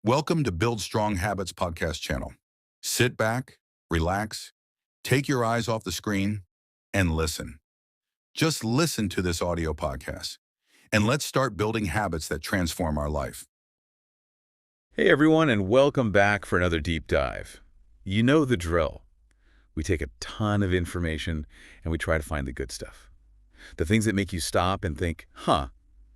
Welcome to Build Strong Habits podcast channel. Sit back, relax, take your eyes off the screen, and listen. Just listen to this audio podcast, and let's start building habits that transform our life. Hey everyone, and welcome back for another deep dive. You know the drill. We take a ton of information and we try to find the good stuff. The things that make you stop and think,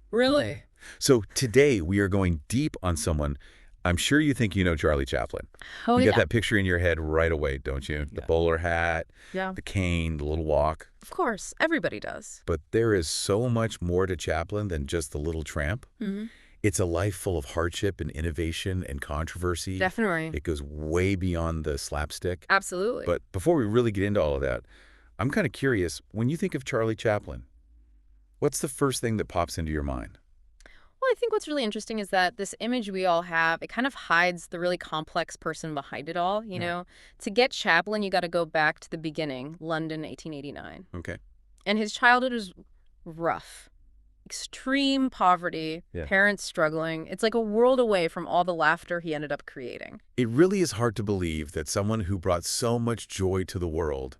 really? So today we are going deep on someone. I'm sure you think you know Charlie Chaplin. Oh, You yeah. get that picture in your head right away, don't you? The bowler hat, Yeah. the cane, the little walk. Of course. Everybody does. But there is so much more to Chaplin than just the little tramp. Mm-hmm. It's a life full of hardship and innovation and controversy. Definitely. It goes way beyond the slapstick. Absolutely. But before we really get into all of that, I'm kind of curious, when you think of Charlie Chaplin, what's the first thing that pops into your mind? Well, I think what's really interesting is that this image we all have, it kind of hides the really complex person behind it all. You know, to get Chaplin, you got to go back to the beginning, London, 1889. Okay. And his childhood was rough. Extreme poverty, Yeah. parents struggling. It's like a world away from all the laughter he ended up creating. It really is hard to believe that someone who brought so much joy to the world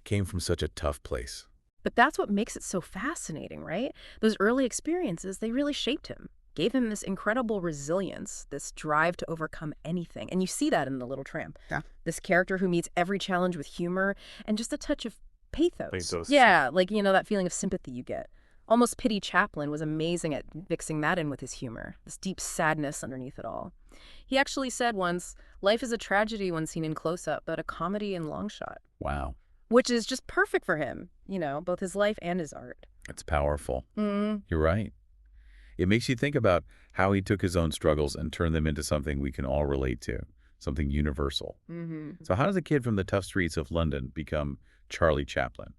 came from such a tough place. But that's what makes it so fascinating, right? Those early experiences, they really shaped him, gave him this incredible resilience, this drive to overcome anything. And you see that in The Little Tramp. Yeah. This character who meets every challenge with humor and just a touch of pathos. Pathos. Yeah, like, that feeling of sympathy you get. Almost Pity Chaplin was amazing at mixing that in with his humor, this deep sadness underneath it all. He actually said once, life is a tragedy when seen in close-up, but a comedy in long shot. Wow. Which is just perfect for him, both his life and his art. That's powerful. Mm-hmm. You're right. It makes you think about how he took his own struggles and turned them into something we can all relate to, something universal. Mm-hmm. So how does a kid from the tough streets of London become Charlie Chaplin,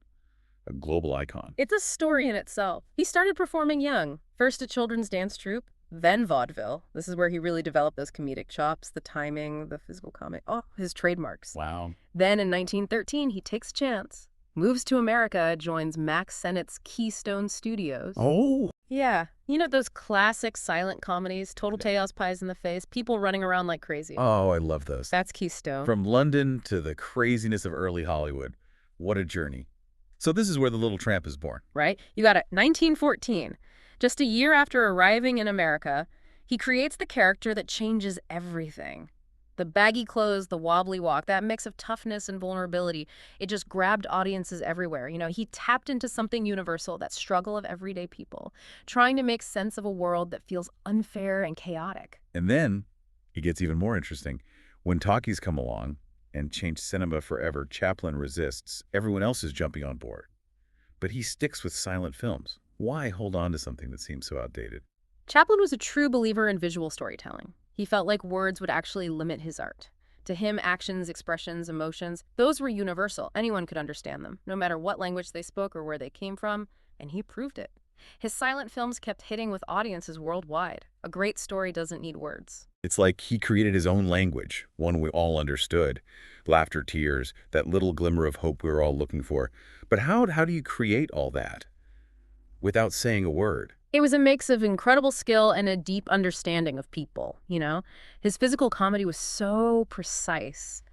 a global icon? It's a story in itself. He started performing young, first a children's dance troupe, then vaudeville. This is where he really developed those comedic chops, the timing, the physical comedy, his trademarks. Wow. Then in 1913, he takes a chance, moves to America, joins Max Sennett's Keystone Studios. Oh. Yeah. Those classic silent comedies, total chaos, pies in the face, people running around like crazy. Oh, I love those. That's Keystone. From London to the craziness of early Hollywood. What a journey. So this is where The Little Tramp is born. Right? You got it. 1914. Just a year after arriving in America, he creates the character that changes everything. The baggy clothes, the wobbly walk, that mix of toughness and vulnerability, it just grabbed audiences everywhere. He tapped into something universal, that struggle of everyday people, trying to make sense of a world that feels unfair and chaotic. And then it gets even more interesting. When talkies come along and change cinema forever, Chaplin resists. Everyone else is jumping on board. But he sticks with silent films. Why hold on to something that seems so outdated? Chaplin was a true believer in visual storytelling. He felt like words would actually limit his art. To him, actions, expressions, emotions, those were universal. Anyone could understand them, no matter what language they spoke or where they came from, and he proved it. His silent films kept hitting with audiences worldwide. A great story doesn't need words. It's like he created his own language, one we all understood. Laughter, tears, that little glimmer of hope we were all looking for. But how do you create all that without saying a word? It was a mix of incredible skill and a deep understanding of people, His physical comedy was so precise.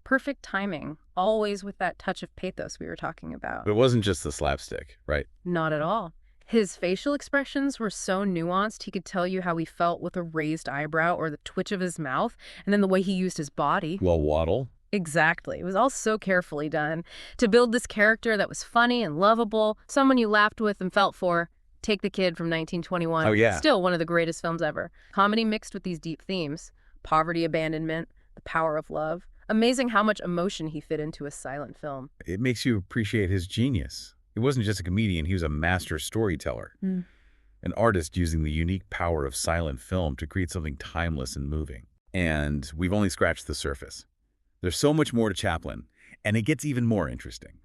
Perfect timing, always with that touch of pathos we were talking about. But it wasn't just the slapstick, right? Not at all. His facial expressions were so nuanced, he could tell you how he felt with a raised eyebrow or the twitch of his mouth, and then the way he used his body. Well, waddle. Exactly. It was all so carefully done. To build this character that was funny and lovable, someone you laughed with and felt for. Take the Kid from 1921. Oh, yeah. Still one of the greatest films ever. Comedy mixed with these deep themes. Poverty, abandonment, the power of love. Amazing how much emotion he fit into a silent film. It makes you appreciate his genius. He wasn't just a comedian, he was a master storyteller. Mm. An artist using the unique power of silent film to create something timeless and moving. And we've only scratched the surface. There's so much more to Chaplin, and it gets even more interesting.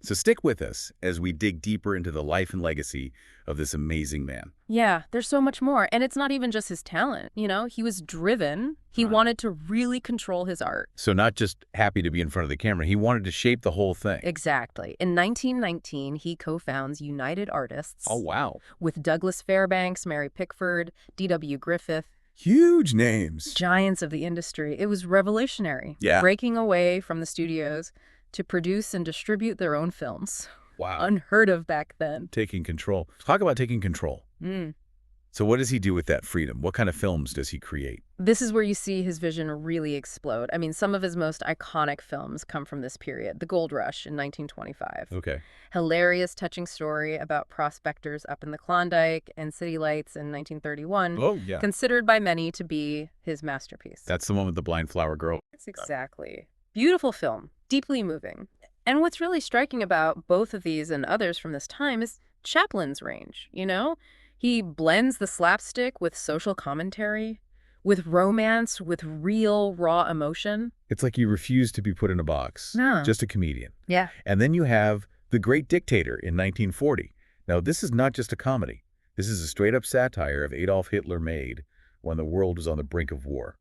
So stick with us as we dig deeper into the life and legacy of this amazing man. Yeah, there's so much more. And it's not even just his talent, He was driven. He wanted to really control his art. So not just happy to be in front of the camera, he wanted to shape the whole thing. Exactly. In 1919, he co-founds United Artists. Oh, wow. With Douglas Fairbanks, Mary Pickford, D.W. Griffith. Huge names. Giants of the industry. It was revolutionary. Yeah. Breaking away from the studios to produce and distribute their own films. Wow. Unheard of back then. Taking control. Talk about taking control. Mm. So what does he do with that freedom? What kind of films does he create? This is where you see his vision really explode. I mean, some of his most iconic films come from this period. The Gold Rush in 1925. Okay. Hilarious, touching story about prospectors up in the Klondike, and City Lights in 1931. Oh, yeah. Considered by many to be his masterpiece. That's the one with the blind flower girl. That's exactly. Beautiful film, deeply moving. And what's really striking about both of these and others from this time is Chaplin's range, you know? He blends the slapstick with social commentary, with romance, with real, raw emotion. It's like you refuse to be put in a box. No. Just a comedian. Yeah. And then you have The Great Dictator in 1940. Now, this is not just a comedy. This is a straight-up satire of Adolf Hitler made when the world was on the brink of war.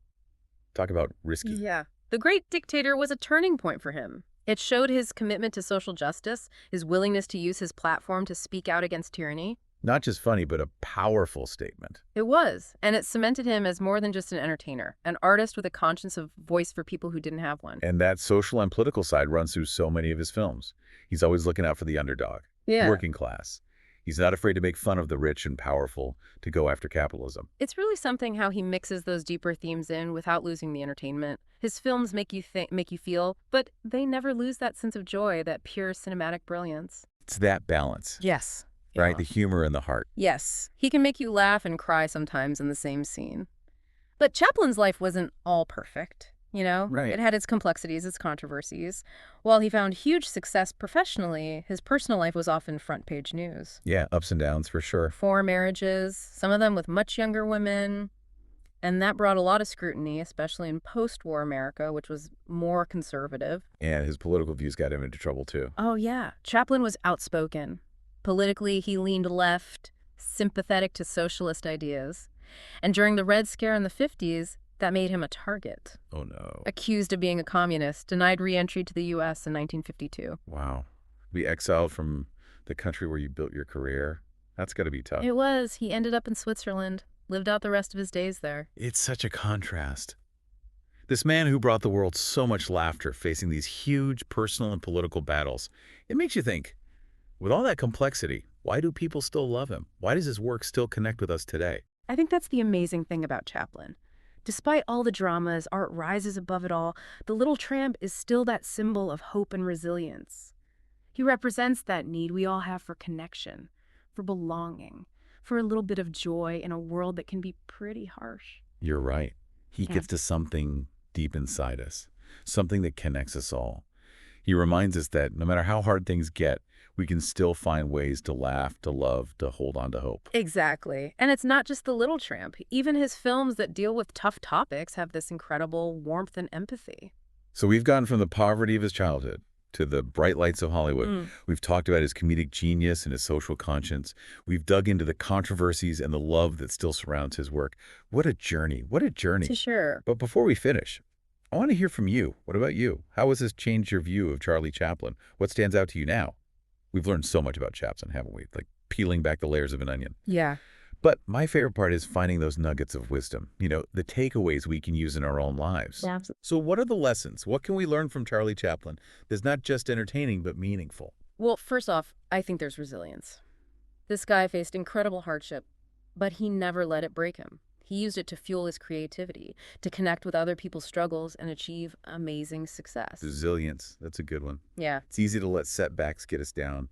Talk about risky. Yeah. The Great Dictator was a turning point for him. It showed his commitment to social justice, his willingness to use his platform to speak out against tyranny. Not just funny, but a powerful statement. It was, and it cemented him as more than just an entertainer, an artist with a conscience of voice for people who didn't have one. And that social and political side runs through so many of his films. He's always looking out for the underdog, Yeah. working class. He's not afraid to make fun of the rich and powerful to go after capitalism. It's really something how he mixes those deeper themes in without losing the entertainment. His films make you think, make you feel, but they never lose that sense of joy, that pure cinematic brilliance. It's that balance, Yes. right? Yeah. The humor and the heart. Yes. He can make you laugh and cry sometimes in the same scene. But Chaplin's life wasn't all perfect, you know? Right. It had its complexities, its controversies. While he found huge success professionally, his personal life was often front-page news. Yeah, ups and downs for sure. 4 marriages, some of them with much younger women. And that brought a lot of scrutiny, especially in post-war America, which was more conservative. And his political views got him into trouble too. Oh, yeah. Chaplin was outspoken. Politically, he leaned left, sympathetic to socialist ideas. And during the Red Scare in the 50s, that made him a target. Oh no. Accused of being a communist, denied re-entry to the U.S. in 1952. Wow. Be exiled from the country where you built your career. That's got to be tough. It was. He ended up in Switzerland, lived out the rest of his days there. It's such a contrast. This man who brought the world so much laughter facing these huge personal and political battles. It makes you think, with all that complexity, why do people still love him? Why does his work still connect with us today? I think that's the amazing thing about Chaplin. Despite all the dramas, art rises above it all. The Little Tramp is still that symbol of hope and resilience. He represents that need we all have for connection, for belonging, for a little bit of joy in a world that can be pretty harsh. You're right. He Yeah. gets to something deep inside us, something that connects us all. He reminds us that no matter how hard things get, we can still find ways to laugh, to love, to hold on to hope. Exactly. And it's not just The Little Tramp. Even his films that deal with tough topics have this incredible warmth and empathy. So we've gone from the poverty of his childhood to the bright lights of Hollywood. We've talked about his comedic genius and his social conscience. We've dug into the controversies and the love that still surrounds his work. What a journey. What a journey. To sure. But before we finish, I want to hear from you. What about you? How has this changed your view of Charlie Chaplin? What stands out to you now? We've learned so much about Chaplin, haven't we? Like peeling back the layers of an onion. Yeah. But my favorite part is finding those nuggets of wisdom, the takeaways we can use in our own lives. Yeah. So what are the lessons? What can we learn from Charlie Chaplin that's not just entertaining, but meaningful? Well, first off, I think there's resilience. This guy faced incredible hardship, but he never let it break him. He used it to fuel his creativity, to connect with other people's struggles and achieve amazing success. Resilience, that's a good one. Yeah. It's easy to let setbacks get us down,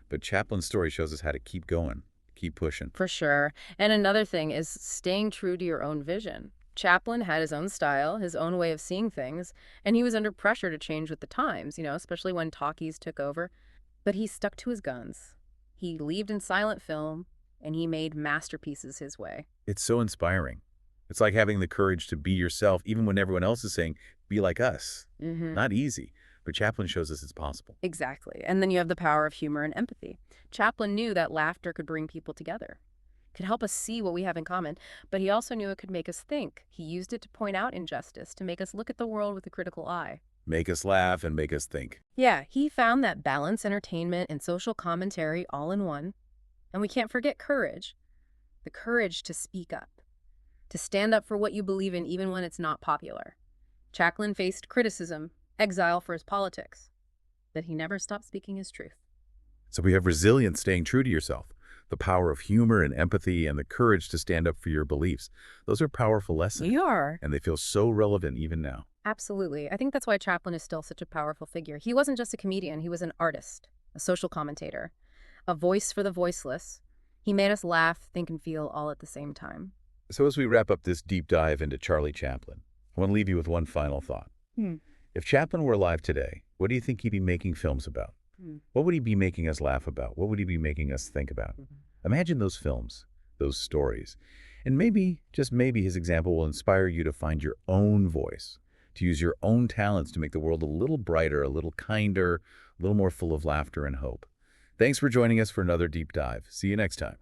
but Chaplin's story shows us how to keep going, keep pushing. For sure. And another thing is staying true to your own vision. Chaplin had his own style, his own way of seeing things, and he was under pressure to change with the times, especially when talkies took over. But he stuck to his guns. He believed in silent film, and he made masterpieces his way. It's so inspiring. It's like having the courage to be yourself, even when everyone else is saying, be like us. Not easy, but Chaplin shows us it's possible. Exactly. And then you have the power of humor and empathy. Chaplin knew that laughter could bring people together, could help us see what we have in common, but he also knew it could make us think. He used it to point out injustice, to make us look at the world with a critical eye. Make us laugh and make us think. Yeah, he found that balance, entertainment, and social commentary all in one. And we can't forget courage. The courage to speak up. to stand up for what you believe in even when it's not popular. Chaplin faced criticism, exile for his politics, but he never stopped speaking his truth. So we have resilience, staying true to yourself, the power of humor and empathy, and the courage to stand up for your beliefs. Those are powerful lessons, You are. and they feel so relevant even now. Absolutely. I think that's why Chaplin is still such a powerful figure. He wasn't just a comedian, he was an artist, a social commentator, a voice for the voiceless. He made us laugh, think, and feel all at the same time. So as we wrap up this deep dive into Charlie Chaplin, I want to leave you with one final thought. If Chaplin were alive today, what do you think he'd be making films about? What would he be making us laugh about? What would he be making us think about? Imagine those films, those stories. And maybe, just maybe, his example will inspire you to find your own voice, to use your own talents to make the world a little brighter, a little kinder, a little more full of laughter and hope. Thanks for joining us for another deep dive. See you next time.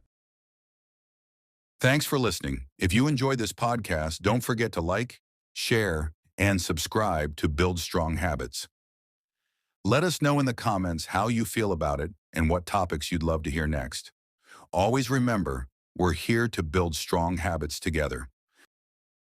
Thanks for listening. If you enjoyed this podcast, don't forget to like, share, and subscribe to Build Strong Habits. Let us know in the comments how you feel about it and what topics you'd love to hear next. Always remember, we're here to build strong habits together.